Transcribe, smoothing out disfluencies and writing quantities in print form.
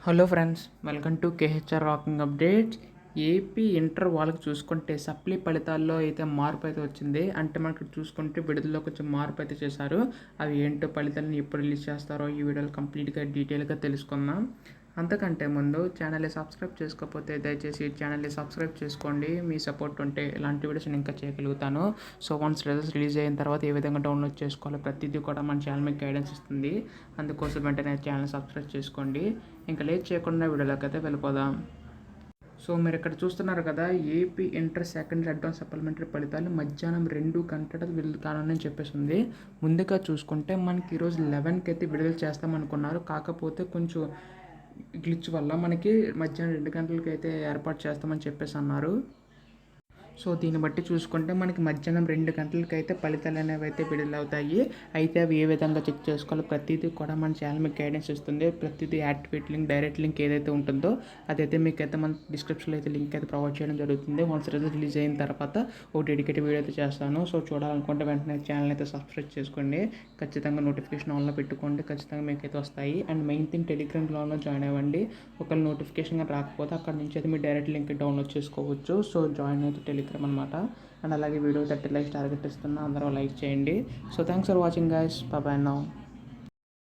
Hello friends, welcome to KHR rocking updates. AP inter వాళ్ళకి చూసుకుంటే supply ఫలితాల్లో అయితే మార్పు అయితే వచ్చింది. అంటే మనకి చూసుకుంటే విడుదలలో కొంచెం మార్పు అయితే చేశారు. అవి ఏంటో ఫలితాలను ఎప్పుడు రిలీజ్ చేస్తారో ఈ వీడియోలో కంప్లీట్గా డీటెయిల్గా తెలుసుకుందాం. అంతకంటే ముందు ఛానల్ని సబ్స్క్రైబ్ చేసుకోకపోతే దయచేసి ఛానల్ని సబ్స్క్రైబ్ చేసుకోండి. మీ సపోర్ట్ ఉంటే ఇలాంటి వీడియోస్ నేను ఇంకా చేయగలుగుతాను. సో వన్స్ రిజల్ట్స్ రిలీజ్ అయిన తర్వాత ఏ విధంగా డౌన్లోడ్ చేసుకోవాలో ప్రతిదీ కూడా మన ఛానల్ మీకు గైడెన్స్ ఇస్తుంది. అందుకోసం వెంటనే ఛానల్ సబ్స్క్రైబ్ చేసుకోండి. ఇంకా లేట్ చేయకుండా వీడియోలోకి అయితే వెళ్ళిపోదాం. సో మీరు ఇక్కడ చూస్తున్నారు కదా, AP inter secondary advance supplementary ఫలితాలు మధ్యాహ్నం 2 గంటల విడుదల కానుందని చెప్పేసి ఉంది. ముందుగా చూసుకుంటే మనకి ఈరోజు 11కి అయితే విడుదల చేస్తామనుకున్నారు. కాకపోతే కొంచెం గ్లిచ్ వల్ల మనకి మధ్యాహ్నం 2 గంటలకి అయితే ఏర్పాటు చేస్తామని చెప్పేసి అన్నారు. సో దీన్ని బట్టి చూసుకుంటే మనకి మధ్యాహ్నం 2 గంటలకి అయితే ఫలితాలు అనేవి అయితే విడుదలవుతాయి. అయితే అవి ఏ విధంగా చెక్ చేసుకోవాలో ప్రతిదీ కూడా మన ఛానల్ మీకు గైడెన్స్ ఇస్తుంది. ప్రతిదీ యాక్టివేట్ లింక్, డైరెక్ట్ లింక్ ఏదైతే ఉంటుందో అదైతే మీకు అయితే మన డిస్క్రిప్షన్లో అయితే లింక్ అయితే ప్రొవైడ్ చేయడం జరుగుతుంది. వన్స్ రిజల్ట్ రిలీజ్ అయిన తర్వాత ఒక డెడికేటెడ్ వీడియో అయితే చేస్తాను. సో చూడాలనుకుంటే వెంటనే ఛానల్ అయితే సబ్స్క్రైబ్ చేసుకోండి. ఖచ్చితంగా నోటిఫికేషన్ ఆన్లో పెట్టుకోండి. ఖచ్చితంగా మీకు అయితే వస్తాయి. అండ్ మెయిన్ థింగ్, టెలిగ్రామ్లో జాయిన్ అవ్వండి. ఒకవేళ నోటిఫికేషన్ రాకపోతే అక్కడ నుంచి అయితే మీరు డైరెక్ట్ లింక్ డౌన్లోడ్ చేసుకోవచ్చు. సో జాయిన్ అయితే టెలిగ్రామ్ అనమాట. అండ్ అలాగే వీడియో 30 లైక్స్ టార్గెట్ ఇస్తున్నా, అందరూ లైక్ చేయండి. So thanks for watching guys. Bye now.